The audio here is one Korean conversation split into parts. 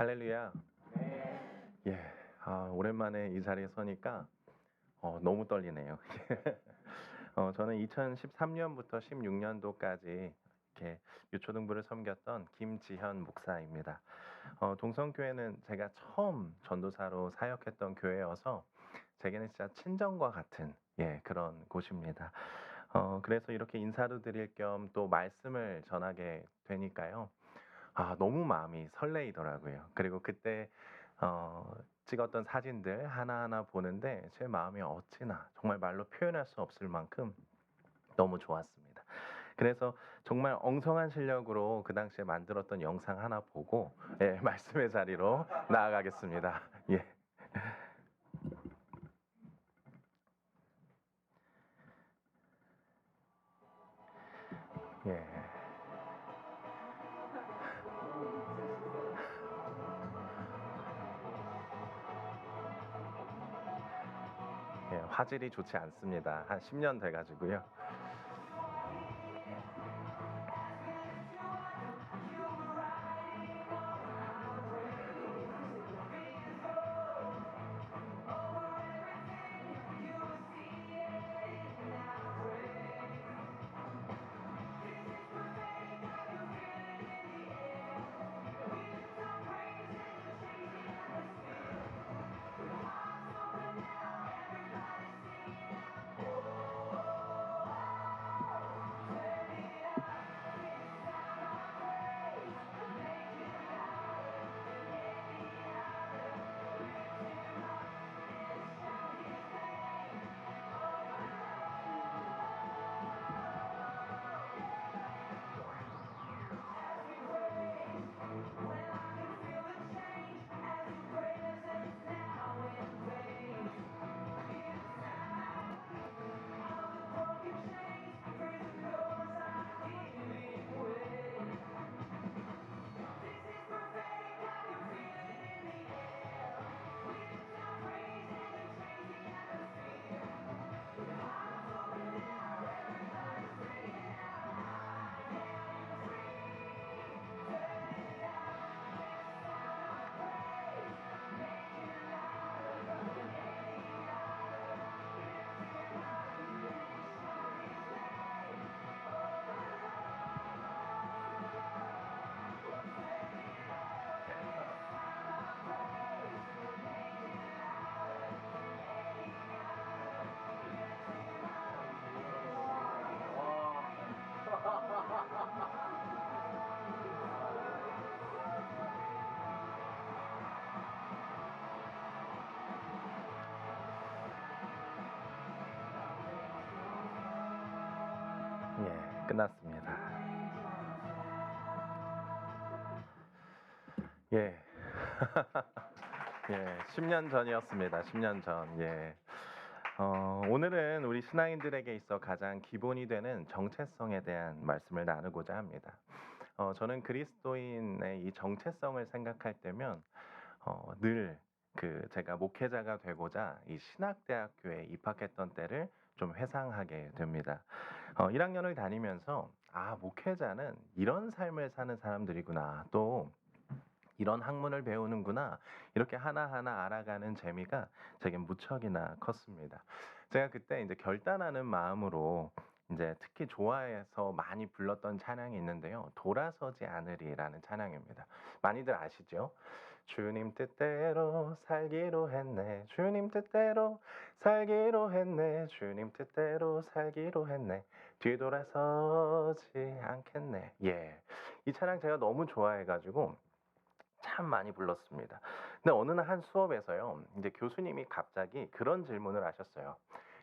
할렐루야. 예. 오랜만에 이 자리에 서니까 너무 떨리네요. 저는 2013년부터 16년도까지 이렇게 유초등부를 섬겼던 김지현 목사입니다. 동성교회는 제가 처음 전도사로 사역했던 교회여서 제게는 진짜 친정과 같은 그런 곳입니다. 그래서 이렇게 인사도 드릴 겸 또 말씀을 전하게 되니까요. 너무 마음이 설레이더라고요. 그리고 그때 찍었던 사진들 하나하나 보는데 제 마음이 어찌나 정말 말로 표현할 수 없을 만큼 너무 좋았습니다. 그래서 정말 엉성한 실력으로 그 당시에 만들었던 영상 하나 보고 말씀의 자리로 나아가겠습니다. 예. 예. 예, 화질이 좋지 않습니다. 한 10년 돼 가지고요. 예, 끝났습니다. 예. 예, 10년 전이었습니다. 10년 전. 예. 오늘은 우리 신앙인들에게 있어 가장 기본이 되는 정체성에 대한 말씀을 나누고자 합니다. 저는 그리스도인의 이 정체성을 생각할 때면 늘 제가 목회자가 되고자 이 신학대학교에 입학했던 때를 좀 회상하게 됩니다. 1학년을 다니면서 목회자는 이런 삶을 사는 사람들이구나. 또 이런 학문을 배우는구나. 이렇게 하나하나 알아가는 재미가 제겐 무척이나 컸습니다. 제가 그때 이제 결단하는 마음으로 이제 특히 좋아해서 많이 불렀던 찬양이 있는데요. 돌아서지 않으리라는 찬양입니다. 많이들 아시죠? 주님 뜻대로 살기로 했네. 주님 뜻대로 살기로 했네. 주님 뜻대로 살기로 했네. 뒤돌아서지 않겠네. 예. 이 찬양 제가 너무 좋아해가지고 참 많이 불렀습니다. 근데 어느 날 한 수업에서요, 이제 교수님이 갑자기 그런 질문을 하셨어요.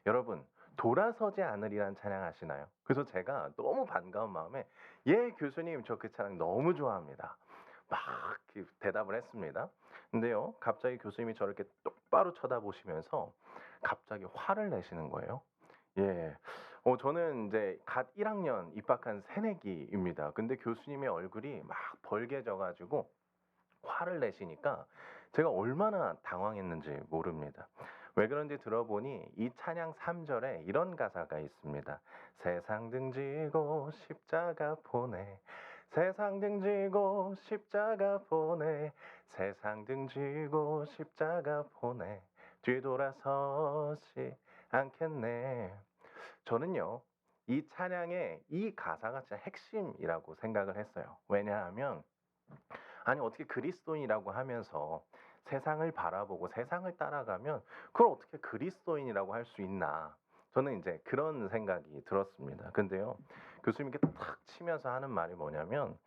여러분, 돌아서지 않으리란 찬양 아시나요? 그래서 제가 너무 반가운 마음에, 예, 교수님, 저 그 찬양 너무 좋아합니다. 막 대답을 했습니다. 근데요, 갑자기 교수님이 저를 이렇게 똑바로 쳐다보시면서 갑자기 화를 내시는 거예요. 예. 저는 이제 갓 1학년 입학한 새내기입니다. 근데 교수님의 얼굴이 막 벌개져 가지고 화를 내시니까 제가 얼마나 당황했는지 모릅니다. 왜 그런지 들어보니 이 찬양 3절에 이런 가사가 있습니다. 세상 등지고 십자가 보내 세상 등지고 십자가 보내 세상 등지고 십자가 보내 뒤돌아서지 않겠네. 저는요, 이 찬양의 이 가사가 진짜 핵심이라고 생각을 했어요. 왜냐하면 아니 어떻게 그리스도인이라고 하면서 세상을 바라보고 세상을 따라가면 그걸 어떻게 그리스도인이라고 할 수 있나. 저는 이제 그런 생각이 들었습니다. 근데요, 교수님께 탁 치면서 하는 말이 뭐냐면,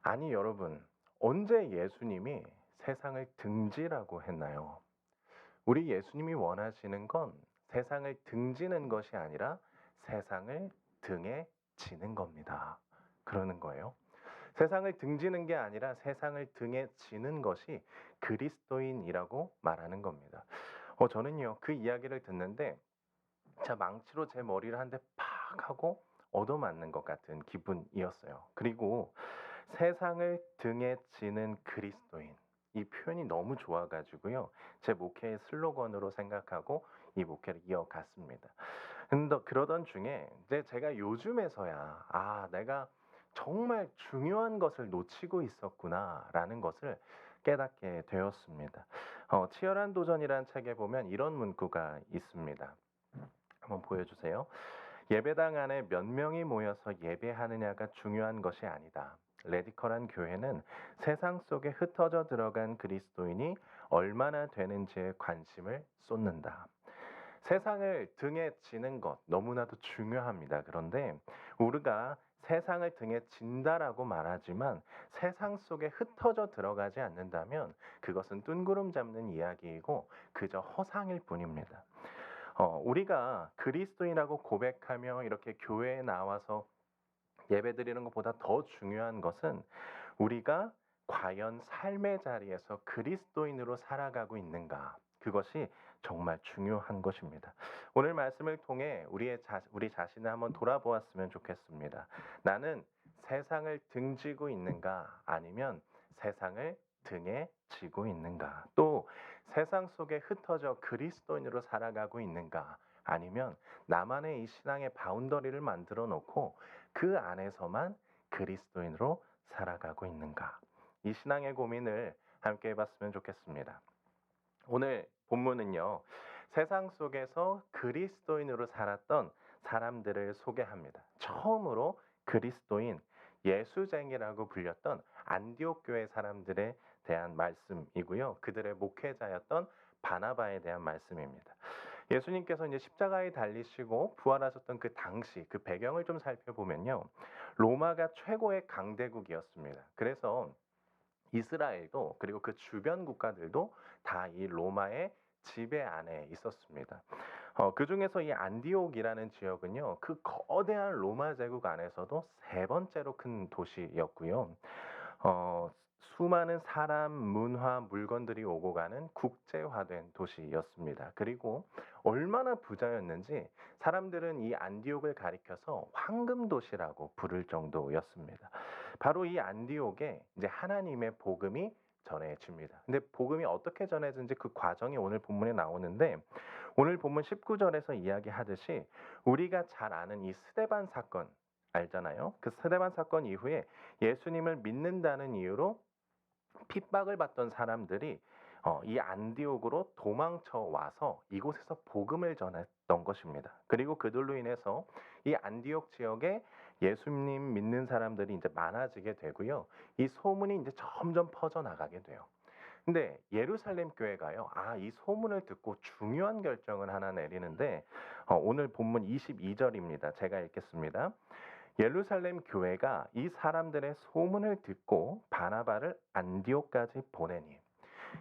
아니 여러분, 언제 예수님이 세상을 등지라고 했나요? 우리 예수님이 원하시는 건 세상을 등지는 것이 아니라 세상을 등에 지는 겁니다. 그러는 거예요. 세상을 등지는 게 아니라 세상을 등에 지는 것이 그리스도인이라고 말하는 겁니다. 저는요, 그 이야기를 듣는데 자 망치로 제 머리를 한 대 팍 하고 얻어맞는 것 같은 기분이었어요. 그리고 세상을 등에 지는 그리스도인, 이 표현이 너무 좋아 가지고요, 제 목회의 슬로건으로 생각하고 이 목회를 이어갔습니다. 근데 그러던 중에 이제 제가 요즘에서야 '아 내가 정말 중요한 것을 놓치고 있었구나.'라는 것을 깨닫게 되었습니다. 치열한 도전이라는 책에 보면 이런 문구가 있습니다. 한번 보여주세요. "예배당 안에 몇 명이 모여서 예배하느냐가 중요한 것이 아니다. 레디컬한 교회는 세상 속에 흩어져 들어간 그리스도인이 얼마나 되는지에 관심을 쏟는다." 세상을 등에 지는 것 너무나도 중요합니다. 그런데 우리가 세상을 등에 진다라고 말하지만 세상 속에 흩어져 들어가지 않는다면 그것은 뜬구름 잡는 이야기이고 그저 허상일 뿐입니다. 우리가 그리스도인이라고 고백하며 이렇게 교회에 나와서 예배드리는 것보다 더 중요한 것은 우리가 과연 삶의 자리에서 그리스도인으로 살아가고 있는가? 그것이 정말 중요한 것입니다. 오늘 말씀을 통해 우리 자신을 한번 돌아보았으면 좋겠습니다. 나는 세상을 등지고 있는가? 아니면 세상을 등에 지고 있는가? 또 세상 속에 흩어져 그리스도인으로 살아가고 있는가? 아니면 나만의 이 신앙의 바운더리를 만들어 놓고 그 안에서만 그리스도인으로 살아가고 있는가? 이 신앙의 고민을 함께 해봤으면 좋겠습니다. 오늘 본문은요, 세상 속에서 그리스도인으로 살았던 사람들을 소개합니다. 처음으로 그리스도인, 예수쟁이라고 불렸던 안디옥 교회 사람들에 대한 말씀이고요. 그들의 목회자였던 바나바에 대한 말씀입니다. 예수님께서 이제 십자가에 달리시고 부활하셨던 그 당시 그 배경을 좀 살펴보면요, 로마가 최고의 강대국이었습니다. 그래서 이스라엘도 그리고 그 주변 국가들도 다 이 로마의 지배 안에 있었습니다. 그 중에서 이 안디옥이라는 지역은요, 그 거대한 로마 제국 안에서도 세 번째로 큰 도시였고요. 어, 수많은 사람, 문화, 물건들이 오고 가는 국제화된 도시였습니다. 그리고 얼마나 부자였는지 사람들은 이 안디옥을 가리켜서 황금 도시라고 부를 정도였습니다. 바로 이 안디옥에 이제 하나님의 복음이 전해집니다. 근데 복음이 어떻게 전해지는지 그 과정이 오늘 본문에 나오는데, 오늘 본문 19절에서 이야기하듯이 우리가 잘 아는 이 스데반 사건 알잖아요. 그 스데반 사건 이후에 예수님을 믿는다는 이유로 핍박을 받던 사람들이 이 안디옥으로 도망쳐 와서 이곳에서 복음을 전했던 것입니다. 그리고 그들로 인해서 이 안디옥 지역에 예수님 믿는 사람들이 이제 많아지게 되고요. 이 소문이 이제 점점 퍼져 나가게 돼요. 근데 예루살렘 교회가요, 이 소문을 듣고 중요한 결정을 하나 내리는데, 오늘 본문 22절입니다. 제가 읽겠습니다. 예루살렘 교회가 이 사람들의 소문을 듣고 바나바를 안디옥까지 보내니,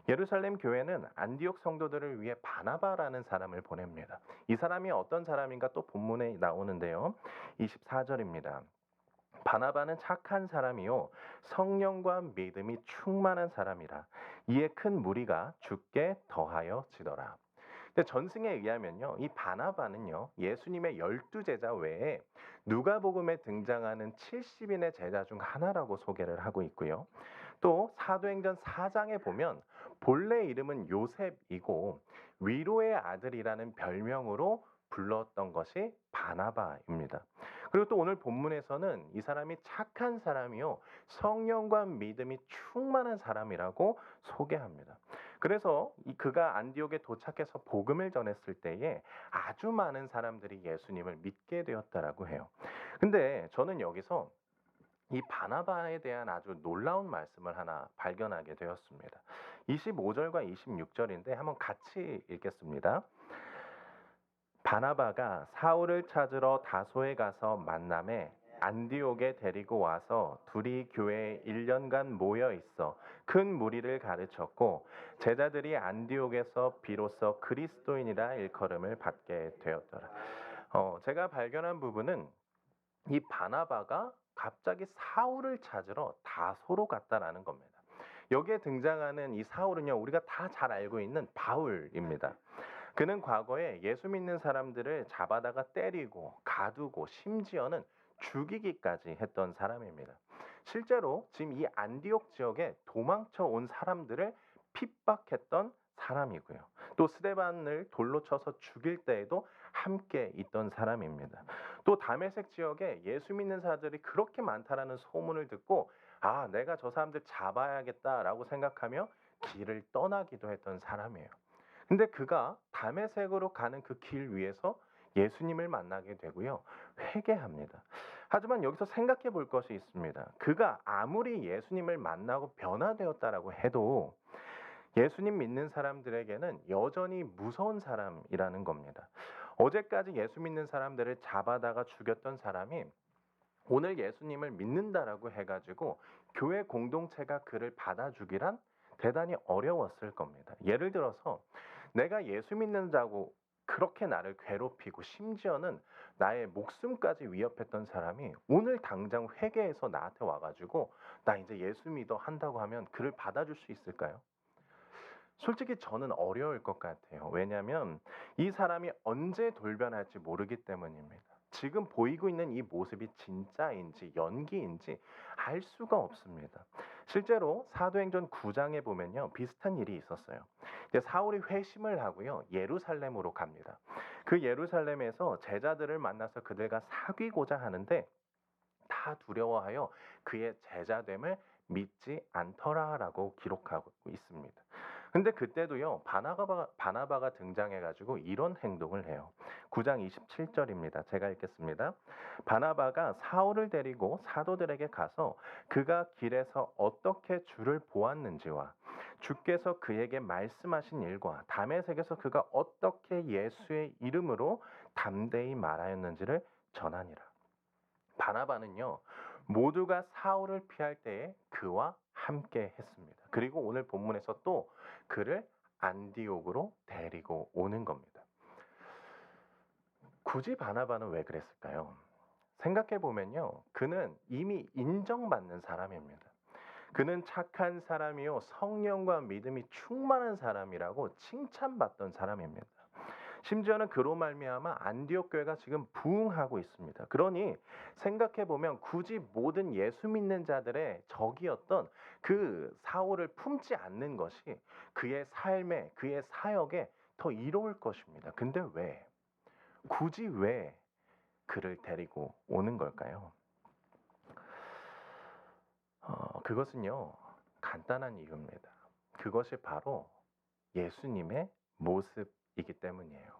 예루살렘 교회는 안디옥 성도들을 위해 바나바라는 사람을 보냅니다. 이 사람이 어떤 사람인가 또 본문에 나오는데요. 24절입니다. 바나바는 착한 사람이요 성령과 믿음이 충만한 사람이라 이에 큰 무리가 주께 더하여 지더라. 근데 전승에 의하면요, 이 바나바는요, 예수님의 12제자 외에 누가복음에 등장하는 70인의 제자 중 하나라고 소개를 하고 있고요. 또 사도행전 4장에 보면 본래 이름은 요셉이고 위로의 아들이라는 별명으로 불렀던 것이 바나바입니다. 그리고 또 오늘 본문에서는 이 사람이 착한 사람이요 성령과 믿음이 충만한 사람이라고 소개합니다. 그래서 그가 안디옥에 도착해서 복음을 전했을 때에 아주 많은 사람들이 예수님을 믿게 되었다라고 해요. 근데 저는 여기서 이 바나바에 대한 아주 놀라운 말씀을 하나 발견하게 되었습니다. 25절과 26절인데 한번 같이 읽겠습니다. 바나바가 사울을 찾으러 다소에 가서 만남에 안디옥에 데리고 와서 둘이 교회에 1년간 모여 있어 큰 무리를 가르쳤고 제자들이 안디옥에서 비로소 그리스도인이라 일컬음을 받게 되었더라. 제가 발견한 부분은 이 바나바가 갑자기 사울을 찾으러 다소로 갔다라는 겁니다. 여기에 등장하는 이 사울은요, 우리가 다 잘 알고 있는 바울입니다. 그는 과거에 예수 믿는 사람들을 잡아다가 때리고 가두고 심지어는 죽이기까지 했던 사람입니다. 실제로 지금 이 안디옥 지역에 도망쳐 온 사람들을 핍박했던 사람이고요. 또 스데반을 돌로 쳐서 죽일 때에도 함께 있던 사람입니다. 또 다메섹 지역에 예수 믿는 사람들이 그렇게 많다라는 소문을 듣고 아, 내가 저 사람들 잡아야겠다라고 생각하며 길을 떠나기도 했던 사람이에요. 근데 그가 다메섹으로 가는 그 길 위에서 예수님을 만나게 되고요. 회개합니다. 하지만 여기서 생각해 볼 것이 있습니다. 그가 아무리 예수님을 만나고 변화되었다라고 해도 예수님 믿는 사람들에게는 여전히 무서운 사람이라는 겁니다. 어제까지 예수 믿는 사람들을 잡아다가 죽였던 사람이 오늘 예수님을 믿는다라고 해가지고 교회 공동체가 그를 받아주기란 대단히 어려웠을 겁니다. 예를 들어서 내가 예수 믿는다고 그렇게 나를 괴롭히고 심지어는 나의 목숨까지 위협했던 사람이 오늘 당장 회개해서 나한테 와가지고 나 이제 예수 믿어 한다고 하면 그를 받아줄 수 있을까요? 솔직히 저는 어려울 것 같아요. 왜냐하면 이 사람이 언제 돌변할지 모르기 때문입니다. 지금 보이고 있는 이 모습이 진짜인지 연기인지 알 수가 없습니다. 실제로 사도행전 9장에 보면요. 비슷한 일이 있었어요. 이제 사울이 회심을 하고요. 예루살렘으로 갑니다. 그 예루살렘에서 제자들을 만나서 그들과 사귀고자 하는데 다 두려워하여 그의 제자됨을 믿지 않더라라고 기록하고 있습니다. 근데 그때도요, 바나바가 등장해가지고 이런 행동을 해요. 9장 27절입니다. 제가 읽겠습니다. 바나바가 사울을 데리고 사도들에게 가서 그가 길에서 어떻게 주를 보았는지와 주께서 그에게 말씀하신 일과 다메섹에서 그가 어떻게 예수의 이름으로 담대히 말하였는지를 전하니라. 바나바는요, 모두가 사울을 피할 때에 그와 함께 했습니다. 그리고 오늘 본문에서 또 그를 안디옥으로 데리고 오는 겁니다. 굳이 바나바는 왜 그랬을까요? 생각해 보면요, 그는 이미 인정받는 사람입니다. 그는 착한 사람이요, 성령과 믿음이 충만한 사람이라고 칭찬받던 사람입니다. 심지어는 그로 말미암아 안디옥 교회가 지금 부흥하고 있습니다. 그러니 생각해 보면 굳이 모든 예수 믿는 자들의 적이었던 그 사울을 품지 않는 것이 그의 삶에 그의 사역에 더 이로울 것입니다. 근데 왜? 굳이 왜 그를 데리고 오는 걸까요? 그것은요, 간단한 이유입니다. 그것이 바로 예수님의 모습이기 때문이에요.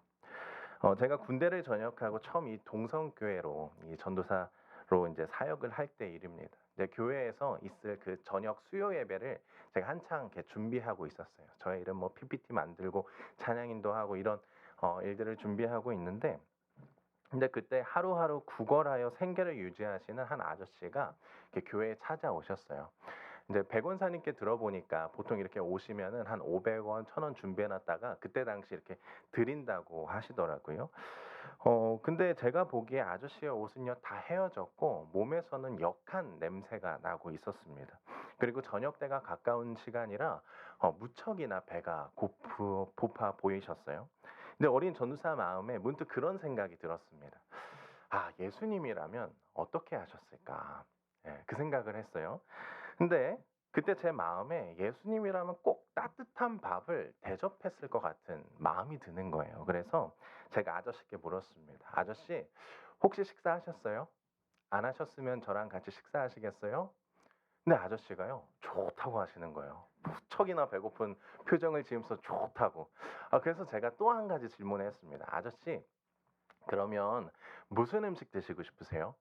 제가 군대를 전역하고 처음 이 동성교회로 이 전도사로 이제 사역을 할 때 일입니다. 이제 교회에서 있을 그 저녁 수요 예배를 제가 한창 이렇게 준비하고 있었어요. 저의 이름 뭐 PPT 만들고 찬양인도 하고 이런 일들을 준비하고 있는데, 근데 그때 하루하루 구걸하여 생계를 유지하시는 한 아저씨가 이렇게 교회에 찾아오셨어요. 이제 백원사님께 들어보니까 보통 이렇게 오시면은 한 500원, 1000원 준비해놨다가 그때 당시 이렇게 드린다고 하시더라고요. 근데 제가 보기에 아저씨의 옷은요 다 헤어졌고 몸에서는 역한 냄새가 나고 있었습니다. 그리고 저녁 때가 가까운 시간이라 무척이나 배가 고파 보이셨어요. 근데 어린 전도사 마음에 문득 그런 생각이 들었습니다. 아, 예수님이라면 어떻게 하셨을까? 예, 그 생각을 했어요. 근데 그때 제 마음에 예수님이라면 꼭 따뜻한 밥을 대접했을 것 같은 마음이 드는 거예요. 그래서 제가 아저씨께 물었습니다. 아저씨, 혹시 식사하셨어요? 안 하셨으면 저랑 같이 식사하시겠어요?" 근데 아저씨가요 좋다고 하시는 거예요. 무척이나 배고픈 표정을 지으면서 좋다고. 그래서 제가 또 한 가지 질문을 했습니다. "아저씨 그러면 무슨 음식 드시고 싶으세요?"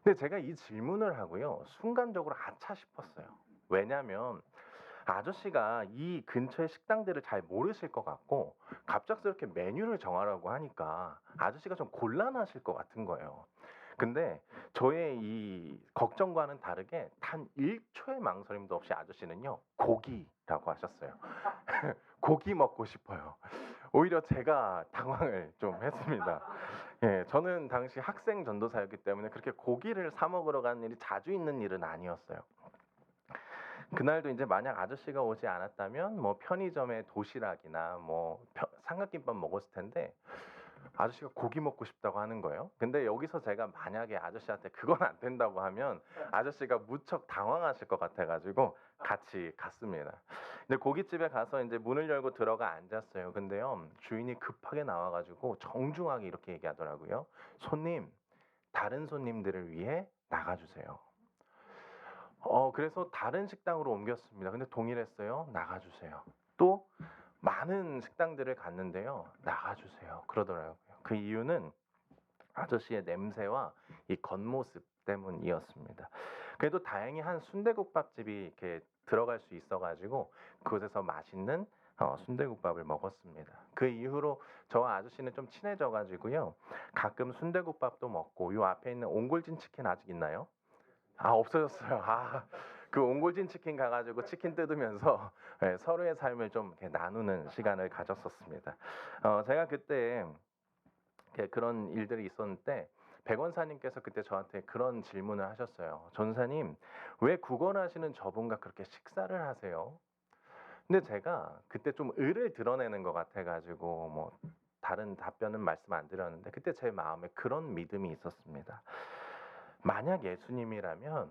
근데 제가 이 질문을 하고요. 순간적으로 '아차.' 싶었어요. 왜냐면 아저씨가 이 근처의 식당들을 잘 모르실 것 같고 갑작스럽게 메뉴를 정하라고 하니까 아저씨가 좀 곤란하실 것 같은 거예요. 근데 저의 이 걱정과는 다르게 단 1 초의 망설임도 없이 아저씨는요 "고기"라고 하셨어요. 고기 먹고 싶어요. 오히려 제가 당황을 좀 했습니다. 예. 저는 당시 학생 전도사였기 때문에 그렇게 고기를 사 먹으러 가는 일이 자주 있는 일은 아니었어요. 그날도 인제 만약 아저씨가 오지 않았다면 뭐 편의점에 도시락이나 뭐 삼각김밥 먹었을 텐데 아저씨가 고기 먹고 싶다고 하는 거예요. 근데 여기서 제가 만약에 아저씨한테 그건 안 된다고 하면 아저씨가 무척 당황하실 것 같아 가지고 같이 갔습니다. 근데 고깃집에 가서 인제 문을 열고 들어가 앉았어요. 근데요 주인이 급하게 나와 가지고 정중하게 이렇게 얘기하더라고요. "손님, 다른 손님들을 위해 나가 주세요." 그래서 다른 식당으로 옮겼습니다. 근데 동일했어요. "나가 주세요." 또 많은 식당들을 갔는데요. "나가 주세요." 그러더라고요. 그 이유는 아저씨의 냄새와 이 겉모습 때문이었습니다. 그래도 다행히 한 순대국밥집이 이렇게 들어갈 수 있어 가지고 그곳에서 맛있는 순대국밥을 먹었습니다. 그 이후로 저와 아저씨는 좀 친해져 가지고요. 가끔 순대국밥도 먹고 요 앞에 있는 옹골진 치킨 아직 있나요? 없어졌어요. 그 옹골진 치킨 가 가지고 치킨 뜯으면서 예 서로의 삶을 좀 이렇게 나누는 시간을 가졌었습니다. 제가 그때 그런 일들이 있었는데 백원사님께서 그때 저한테 그런 질문을 하셨어요. "전사님 왜 구걸하시는 저분과 그렇게 식사를 하세요?" 근데 제가 그때 좀 의를 드러내는 것 같아 가지고 뭐 다른 답변은 말씀 안 드렸는데 그때 제 마음에 그런 믿음이 있었습니다. 만약 예수님이라면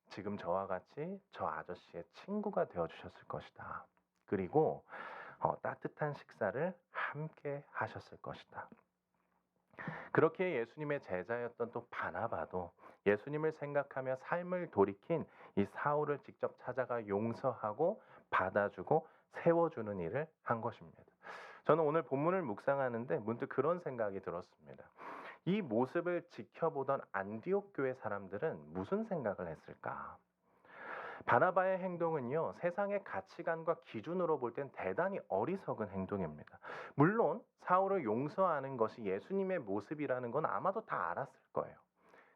지금 저와 같이 저 아저씨의 친구가 되어 주셨을 것이다. 그리고 따뜻한 식사를 함께 하셨을 것이다. 그렇게 예수님의 제자였던 또 바나바도 예수님을 생각하며 삶을 돌이킨 이 사울을 직접 찾아가 용서하고 받아주고 세워주는 일을 한 것입니다. 저는 오늘 본문을 묵상하는데 문득 그런 생각이 들었습니다. 이 모습을 지켜보던 안디옥 교회 사람들은 무슨 생각을 했을까? 바나바의 행동은요, 세상의 가치관과 기준으로 볼 땐 대단히 어리석은 행동입니다. 물론, 사울을 용서하는 것이 예수님의 모습이라는 건 아마도 다 알았을 거예요.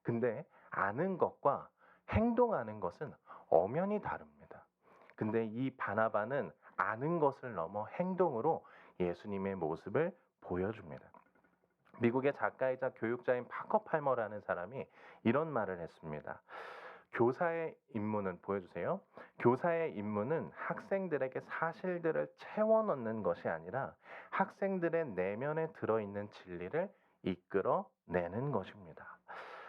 근데 아는 것과 행동하는 것은 엄연히 다릅니다. 근데 이 바나바는 아는 것을 넘어 행동으로 예수님의 모습을 보여줍니다. 미국의 작가이자 교육자인 파커 팔머라는 사람이 이런 말을 했습니다. 교사의 임무는 보여주세요. 교사의 임무는 학생들에게 사실들을 채워 넣는 것이 아니라 학생들의 내면에 들어있는 진리를 이끌어 내는 것입니다.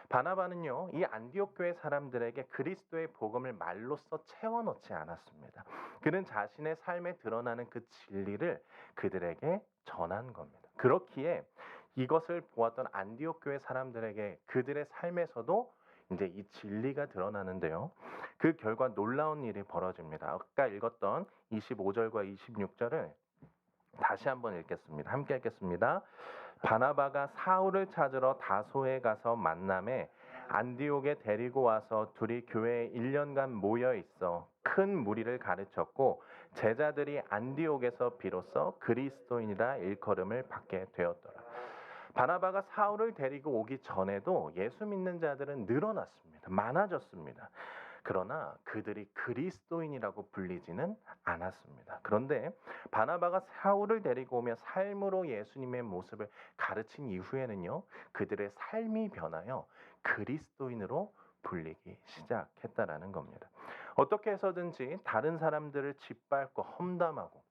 바나바는요, 이 안디옥 교회 사람들에게 그리스도의 복음을 말로써 채워 넣지 않았습니다. 그는 자신의 삶에 드러나는 그 진리를 그들에게 전한 겁니다. 그렇기에 이것을 보았던 안디옥 교회 사람들에게 그들의 삶에서도 이제 이 진리가 드러나는데요. 그 결과 놀라운 일이 벌어집니다. 아까 읽었던 25절과 26절을 다시 한번 읽겠습니다. 함께 읽겠습니다. 바나바가 사울을 찾으러 다소에 가서 만남에 안디옥에 데리고 와서 둘이 교회에 1년간 모여 있어 큰 무리를 가르쳤고 제자들이 안디옥에서 비로소 그리스도인이라 일컬음을 받게 되었더라. 바나바가 사울을 데리고 오기 전에도 예수 믿는 자들은 늘어났습니다. 많아졌습니다. 그러나 그들이 그리스도인이라고 불리지는 않았습니다. 그런데 바나바가 사울을 데리고 오며 삶으로 예수님의 모습을 가르친 이후에는요, 그들의 삶이 변하여 그리스도인으로 불리기 시작했다라는 겁니다. 어떻게 해서든지 다른 사람들을 짓밟고 험담하고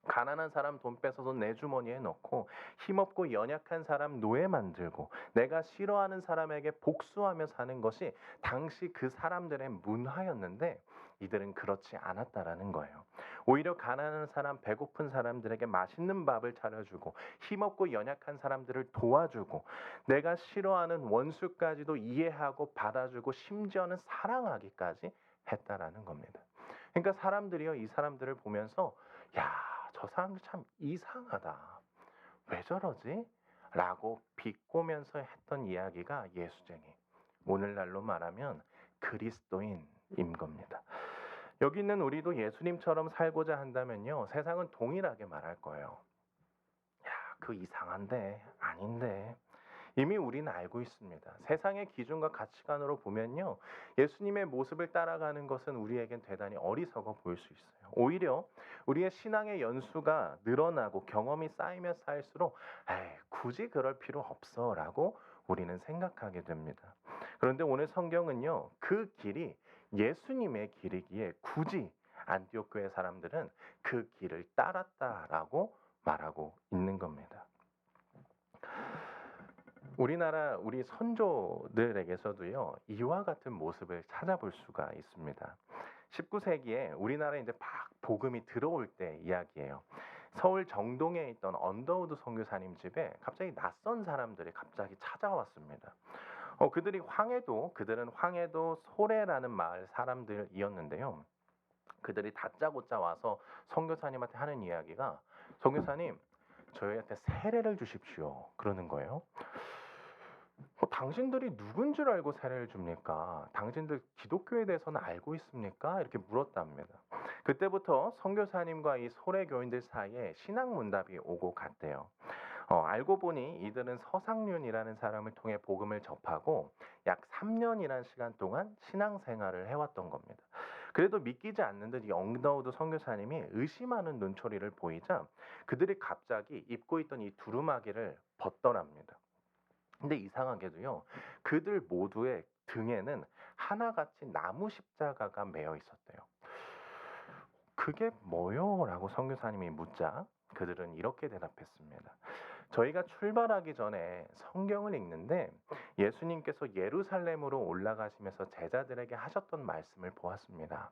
가난한 사람 돈 뺏어서 내 주머니에 넣고 힘없고 연약한 사람 노예 만들고 내가 싫어하는 사람에게 복수하며 사는 것이 당시 그 사람들의 문화였는데 이들은 그렇지 않았다라는 거예요. 오히려 가난한 사람, 배고픈 사람들에게 맛있는 밥을 차려주고 힘없고 연약한 사람들을 도와주고 내가 싫어하는 원수까지도 이해하고 받아주고 심지어는 사랑하기까지 했다라는 겁니다. 그러니까 사람들이요, 이 사람들을 보면서 야, 저 사람들 참 이상하다. 왜 저러지? 라고 비꼬면서 했던 이야기가 예수쟁이. 오늘날로 말하면 그리스도인인 겁니다. 여기 있는 우리도 예수님처럼 살고자 한다면요, 세상은 동일하게 말할 거예요. 야, 그 이상한데, 아닌데. 이미 우리는 알고 있습니다. 세상의 기준과 가치관으로 보면요, 예수님의 모습을 따라가는 것은 우리에겐 대단히 어리석어 보일 수 있어요. 오히려 우리의 신앙의 연수가 늘어나고 경험이 쌓이면 쌓일수록 굳이 그럴 필요 없어라고 우리는 생각하게 됩니다. 그런데 오늘 성경은요, 그 길이 예수님의 길이기에 굳이 안디옥 교회 사람들은 그 길을 따랐다라고 말하고 있는 겁니다. 우리나라 우리 선조들에게서도요, 이와 같은 모습을 찾아볼 수가 있습니다. 19세기에 우리나라에 이제 막 복음이 들어올 때 이야기예요. 서울 정동에 있던 언더우드 선교사님 집에 갑자기 낯선 사람들이 갑자기 찾아왔습니다. 그들은 황해도 소래라는 마을 사람들이었는데요. 그들이 다짜고짜 와서 선교사님한테 하는 이야기가, 선교사님, 저희한테 세례를 주십시오. 그러는 거예요. 당신들이 누군 줄 알고 세례를 줍니까? 당신들 기독교에 대해서는 알고 있습니까? 이렇게 물었답니다. 그때부터 선교사님과 이 소래교인들 사이에 신앙문답이 오고 갔대요. 알고 보니 이들은 서상륜이라는 사람을 통해 복음을 접하고 약 3년이라는 시간 동안 신앙생활을 해왔던 겁니다. 그래도 믿기지 않는 듯 이 엉더우드 선교사님이 의심하는 눈초리를 보이자 그들이 갑자기 입고 있던 이 두루마기를 벗더랍니다. 근데 이상하게도요, 그들 모두의 등에는 하나같이 나무 십자가가 매어 있었대요. 그게 뭐요? 라고 선교사님이 묻자 그들은 이렇게 대답했습니다. 저희가 출발하기 전에 성경을 읽는데 예수님께서 예루살렘으로 올라가시면서 제자들에게 하셨던 말씀을 보았습니다.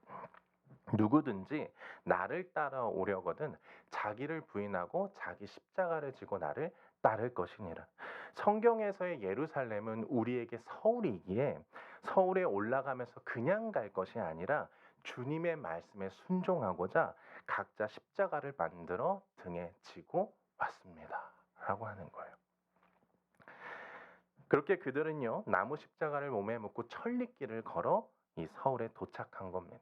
누구든지 나를 따라오려거든 자기를 부인하고 자기 십자가를 지고 나를 따를 것이니라. 성경에서의 예루살렘은 우리에게 서울이기에 서울에 올라가면서 그냥 갈 것이 아니라 주님의 말씀에 순종하고자 각자 십자가를 만들어 등에 지고 왔습니다. 라고 하는 거예요. 그렇게 그들은요, 나무 십자가를 몸에 묻고 천리길을 걸어 이 서울에 도착한 겁니다.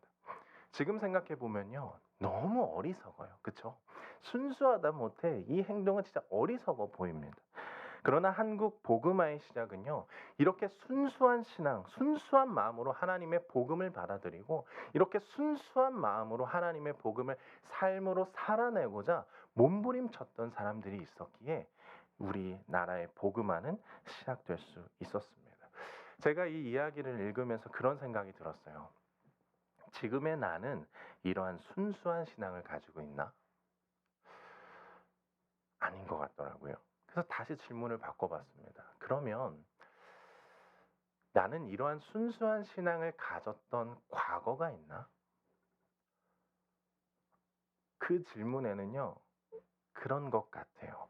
지금 생각해 보면요, 너무 어리석어요. 그렇죠? 순수하다 못해 이 행동은 진짜 어리석어 보입니다. 그러나 한국 복음화의 시작은요, 이렇게 순수한 신앙, 순수한 마음으로 하나님의 복음을 받아들이고 이렇게 순수한 마음으로 하나님의 복음을 삶으로 살아내고자 몸부림쳤던 사람들이 있었기에 우리나라의 복음화는 시작될 수 있었습니다. 제가 이 이야기를 읽으면서 그런 생각이 들었어요. 지금의 나는 이러한 순수한 신앙을 가지고 있나? 아닌 것 같더라고요. 그래서 다시 질문을 바꿔봤습니다. 그러면 나는 이러한 순수한 신앙을 가졌던 과거가 있나? 그 질문에는요, 그런 것 같아요.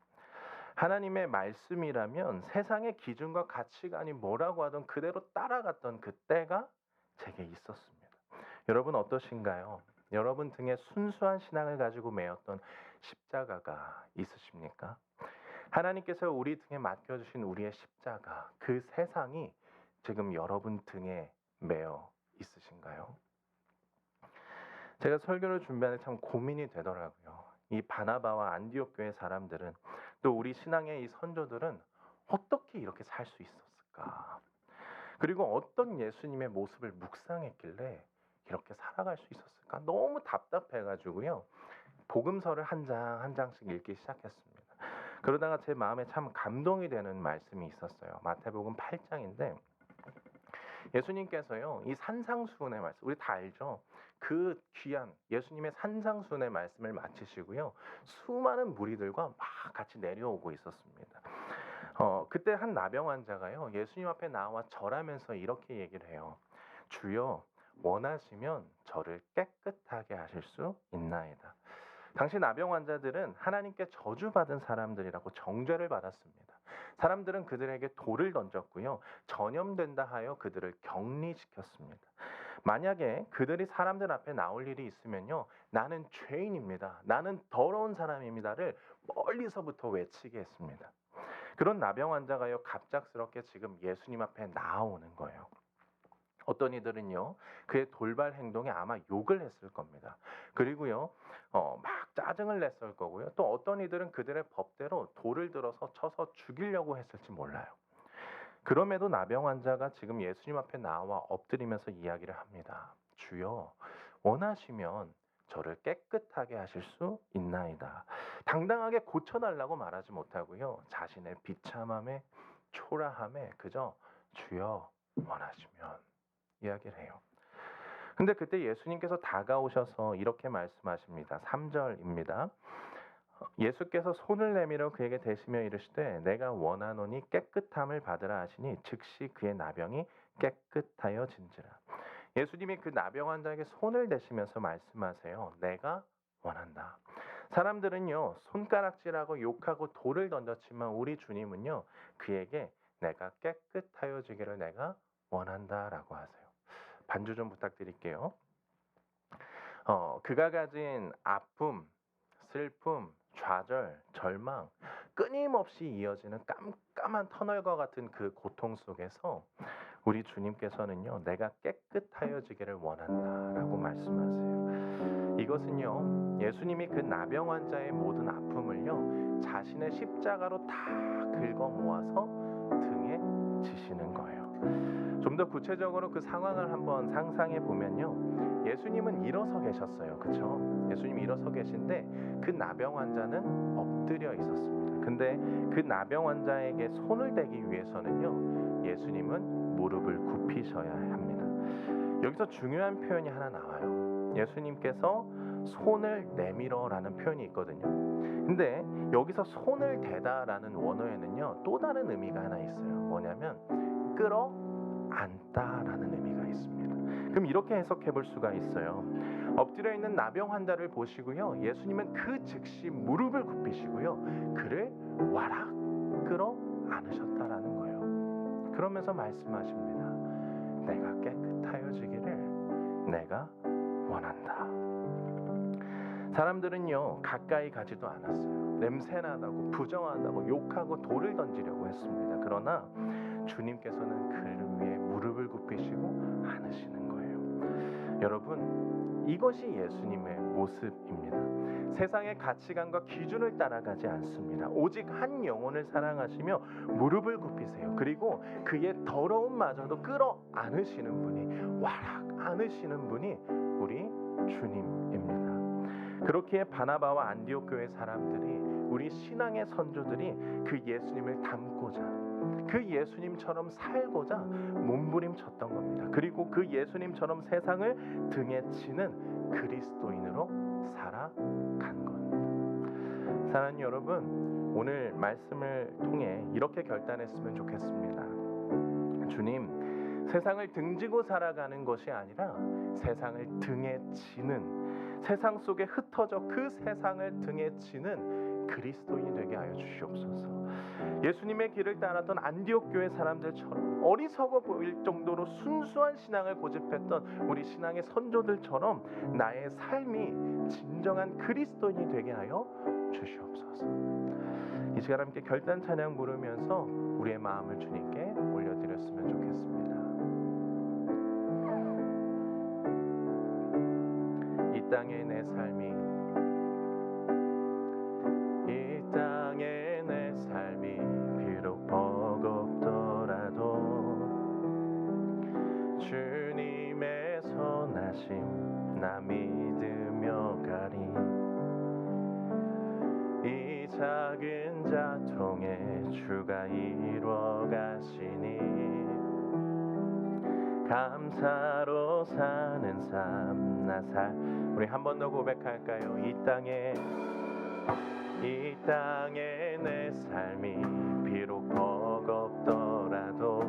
하나님의 말씀이라면 세상의 기준과 가치관이 뭐라고 하던 그대로 따라갔던 그때가 제게 있었습니다. 여러분 어떠신가요? 여러분 등에 순수한 신앙을 가지고 매었던 십자가가 있으십니까? 하나님께서 우리 등에 맡겨주신 우리의 십자가, 그 세상이 지금 여러분 등에 매어 있으신가요? 제가 설교를 준비하는데 참 고민이 되더라고요. 이 바나바와 안디옥 교회 사람들은, 또 우리 신앙의 이 선조들은 어떻게 이렇게 살 수 있었을까? 그리고 어떤 예수님의 모습을 묵상했길래 이렇게 살아갈 수 있었을까? 너무 답답해가지고요, 복음서를 한 장 한 장씩 읽기 시작했습니다. 그러다가 제 마음에 참 감동이 되는 말씀이 있었어요. 마태복음 8장인데 예수님께서요, 이 산상수훈의 말씀, 우리 다 알죠? 그 귀한 예수님의 산상수훈의 말씀을 마치시고요, 수많은 무리들과 막 같이 내려오고 있었습니다. 그때 한 나병 환자가요, 예수님 앞에 나와 절하면서 이렇게 얘기를 해요. 주여, 원하시면 저를 깨끗하게 하실 수 있나이다. 당시 나병 환자들은 하나님께 저주받은 사람들이라고 정죄를 받았습니다. 사람들은 그들에게 돌을 던졌고요. 전염된다 하여 그들을 격리시켰습니다. 만약에 그들이 사람들 앞에 나올 일이 있으면요. 나는 죄인입니다. 나는 더러운 사람입니다를 멀리서부터 외치게 했습니다. 그런 나병 환자가요. 갑작스럽게 지금 예수님 앞에 나오는 거예요. 어떤 이들은요, 그의 돌발 행동에 아마 욕을 했을 겁니다. 그리고요, 막 짜증을 냈을 거고요. 또 어떤 이들은 그들의 법대로 돌을 들어서 쳐서 죽이려고 했을지 몰라요. 그럼에도 나병 환자가 지금 예수님 앞에 나와 엎드리면서 이야기를 합니다. 주여, 원하시면 저를 깨끗하게 하실 수 있나이다. 당당하게 고쳐달라고 말하지 못하고요. 자신의 비참함에 초라함에 그저 주여 원하시면 이야기를 해요. 근데 그때 예수님께서 다가오셔서 이렇게 말씀하십니다. 3절입니다. 예수께서 손을 내밀어 그에게 대시며 이르시되 내가 원하노니 깨끗함을 받으라 하시니 즉시 그의 나병이 깨끗하여진지라. 예수님이 그 나병 환자에게 손을 대시면서 말씀하세요. 내가 원한다. 사람들은요, 손가락질하고 욕하고 돌을 던졌지만 우리 주님은요, 그에게 내가 깨끗하여지기를 내가 원한다라고 하세요. 반주 좀 부탁드릴게요. 그가 가진 아픔, 슬픔, 좌절, 절망, 끊임없이 이어지는 깜깜한 터널과 같은 그 고통 속에서 우리 주님께서는요, 내가 깨끗하여지기를 원한다라고 말씀하세요. 이것은요, 예수님이 그 나병 환자의 모든 아픔을요, 자신의 십자가로 다 긁어 모아서 등에 지시는 거예요. 좀 더 구체적으로 그 상황을 한번 상상해 보면요, 예수님은 일어서 계셨어요. 그렇죠? 예수님이 일어서 계신데 그 나병 환자는 엎드려 있었습니다. 근데 그 나병 환자에게 손을 대기 위해서는요, 예수님은 무릎을 굽히셔야 합니다. 여기서 중요한 표현이 하나 나와요. 예수님께서 손을 내밀어라는 표현이 있거든요. 근데 여기서 손을 대다라는 원어에는요, 또 다른 의미가 하나 있어요. 뭐냐면 끌어 안다라는 의미가 있습니다. 그럼 이렇게 해석해 볼 수가 있어요. 엎드려 있는 나병 환자를 보시고요, 예수님은 그 즉시 무릎을 굽히시고요, 그를 와락 끌어 안으셨다라는 거예요. 그러면서 말씀하십니다. 내가 깨끗하여지기를 내가 원한다. 사람들은요, 가까이 가지도 않았어요. 냄새나다고 부정하다고 욕하고 돌을 던지려고 했습니다. 그러나 주님께서는 그를 위해 무릎을 굽히시고 안으시는 거예요. 여러분, 이것이 예수님의 모습입니다. 세상의 가치관과 기준을 따라가지 않습니다. 오직 한 영혼을 사랑하시며 무릎을 굽히세요. 그리고 그의 더러움마저도 끌어 안으시는 분이, 와락 안으시는 분이 우리 주님입니다. 그렇기에 바나바와 안디옥 교회 사람들이, 우리 신앙의 선조들이 그 예수님을 닮고자, 그 예수님처럼 살고자 몸부림쳤던 겁니다. 그리고 그 예수님처럼 세상을 등에 지는 그리스도인으로 살아간 겁니다. 사랑하는 여러분, 오늘 말씀을 통해 이렇게 결단했으면 좋겠습니다. 주님, 세상을 등지고 살아가는 것이 아니라 세상을 등에 지는, 세상 속에 흩어져 그 세상을 등에 지는 그리스도인이 되게 하여 주시옵소서. 예수님의 길을 따랐던 안디옥 교회 사람들처럼, 어리석어 보일 정도로 순수한 신앙을 고집했던 우리 신앙의 선조들처럼 나의 삶이 진정한 그리스도인이 되게 하여 주시옵소서. 이 시간 함께 결단 찬양 부르면서 우리의 마음을 주님께 올려드렸으면 좋겠습니다. 이 땅의 내 삶이, 이 땅의 내 삶이 비록 버겁더라도 주님의 선하심 나 믿으며 가리. 이 작은 자통에 주가 이루어 가시니 감사로 사는 삶 나 우리 한 번 더 고백할까요? 이 땅에 내 삶이 비록 버겁더라도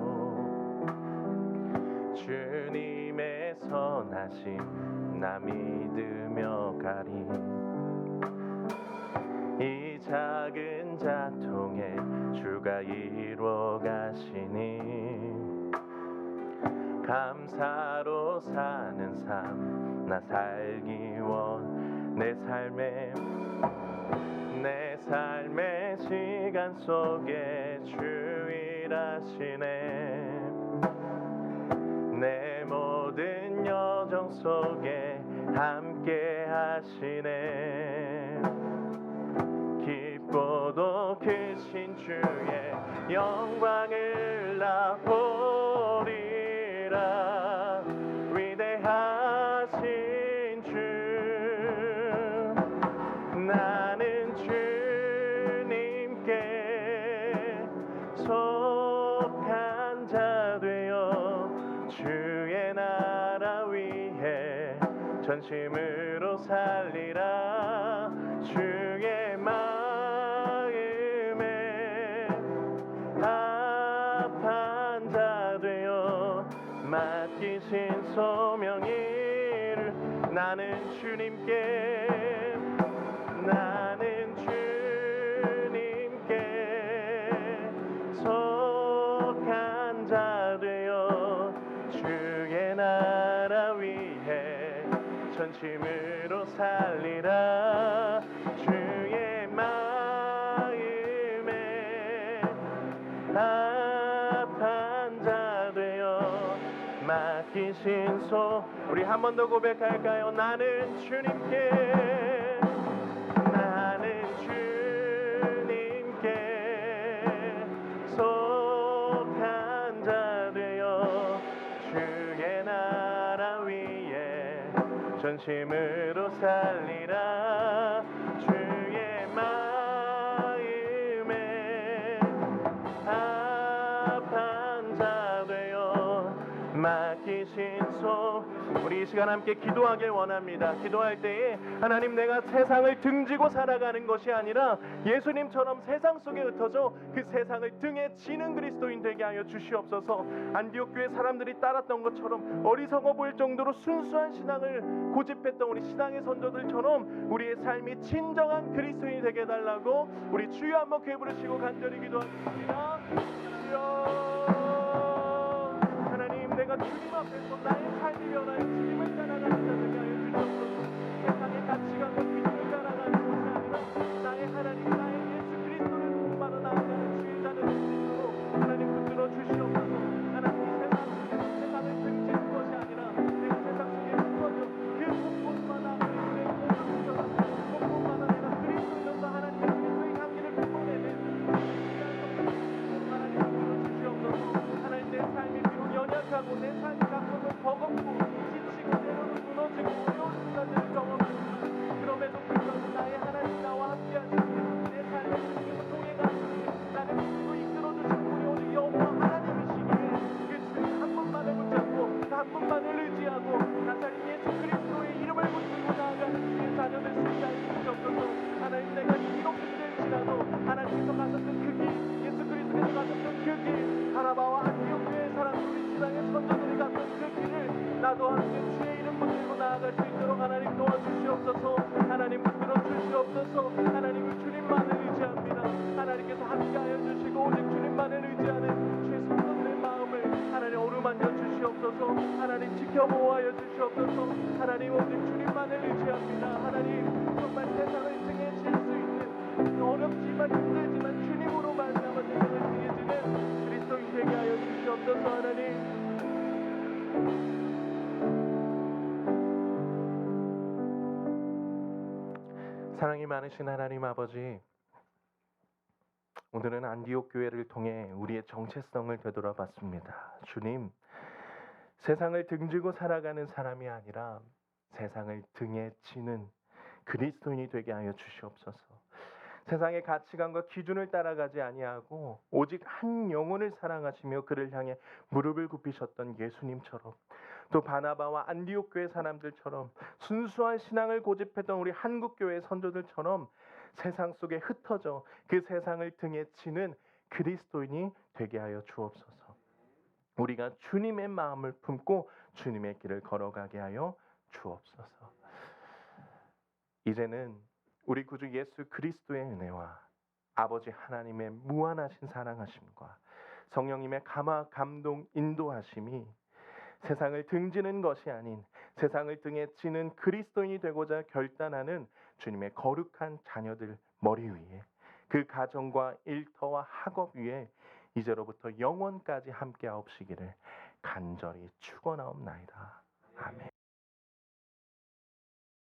주님의 선하심 나 믿으며 가리. 이 작은 자통에 주가 이루어 가시니 감사로 사는 삶 나 살기 원. 내 삶의 시간 속에 주 일하시네. 내 모든 여정 속에 함께 하시네. 깊고도 크신 주의 영광을 나 보리라. 위대하신 주 나는 주님께 속한 자 되어 주의 나라 위해 전심으로 살리라. 주의 마음에 합한 자 되어 맡기신 소명을 나는 주님께 속한 자 되어 주의 나라 위해 전심으로 살리라. 주의 마음에 합한 자 되어 맡기신 소. 우리 한 번 더 고백할까요? 나는 주님께 속한 자 되어 주의 나라 위에 전심으로 살리라. 주의 마음에 합한 자 되어 맡기신 소. 우리 이 시간 함께 기도하길 원합니다. 기도할 때에 하나님, 내가 세상을 등지고 살아가는 것이 아니라 예수님처럼 세상 속에 흩어져 그 세상을 등에 지는 그리스도인 되게 하여 주시옵소서. 안디옥 교회 사람들이 따랐던 것처럼 어리석어 보일 정도로 순수한 신앙을 고집했던 우리 신앙의 선조들처럼 우리의 삶이 진정한 그리스도인이 되게 해달라고 우리 주여 한번 귀에 부르시고 간절히 기도하겠습니다. 주여, 하나님, 내가 주님 앞에서 나의 삶이 변하여 주님을 따라가는 자들이 하여 주시옵소서. 세상의 가치관과 기준을 따라가는 것이 아니라 나의 하나님, 나의 예수 그리스도를 본받아 나아가는 주의 자녀 될 수 있도록 하나님 붙들어 주시옵소서. 하나님, 이 세상을 등지는 것이 아니라 내가 세상 속에 흩어져 그 곳곳마다 그리스도의 몸을 훔쳐가 곳곳마다 내가 그리스도로서 하나님의 그리스도의 향기를 뿜어내는 하나님 붙들어 주시옵소서. 하나님, 내 삶이 비록 연약하고 내 삶이 가끔은 버겁고 지치고 때로는 무너지고 어려운 순간들을 경험하지만 그럼에도 불구하고 나의 하나님, 나와 함께 하시는 내 삶을 주님을 통해 가시니 나를 믿고 이끌어 주시는 우리 오직 여호와 하나님이시기에 그 주님 한 분만을 붙잡고 그 한 분만을 의지하고 나사렛 예수 그리스도의 이름을 붙들고 나아가는 주의 자녀들 수 있게 하여 주옵소서. 하나님, 내가 이렇게 될지라도 하나님께서 가셨던 그 길, 예수 그리스도께서 가셨던 그 길, 하나바와 안디옥 교회의 사람들, 우리 신앙의 선조들이 갔던 그 길을 나도 함께 주의 이름 붙들고 나아갈 수 있도록 하나님 도와주시옵소서. 하나님 붙들어 주시옵소서. 하나님을 주님만을 의지합니다. 하나님께서 함께하여 주시고 오직 주님만을 의지하는 주의 성도들의 마음을 하나님 어루만져 주시옵소서. 하나님 지켜보호하여 주시옵소서. 하나님 오직 주님만을 의지합니다. 하나님, 정말 세상을 등에 질 수 있는 어렵지만 힘들지만 주님으로 말미암아 세상을 등에 지는 그리스도인 되게 하여 주시옵소서. 하나님, 사랑이 많으신 하나님 아버지, 오늘은 안디옥 교회를 통해 우리의 정체성을 되돌아봤습니다. 주님, 세상을 등지고 살아가는 사람이 아니라 세상을 등에 지는 그리스도인이 되게 하여 주시옵소서. 세상의 가치관과 기준을 따라가지 아니하고 오직 한 영혼을 사랑하시며 그를 향해 무릎을 굽히셨던 예수님처럼, 또 바나바와 안디옥 교회 사람들처럼 순수한 신앙을 고집했던 우리 한국 교회의 선조들처럼 세상 속에 흩어져 그 세상을 등에 지는 그리스도인이 되게 하여 주옵소서. 우리가 주님의 마음을 품고 주님의 길을 걸어가게 하여 주옵소서. 이제는 우리 구주 예수 그리스도의 은혜와 아버지 하나님의 무한하신 사랑하심과 성령님의 감동 인도하심이 세상을 등지는 것이 아닌 세상을 등에 지는 그리스도인이 되고자 결단하는 주님의 거룩한 자녀들 머리 위에, 그 가정과 일터와 학업 위에 이제로부터 영원까지 함께 하옵시기를 간절히 축원하옵나이다. 아멘.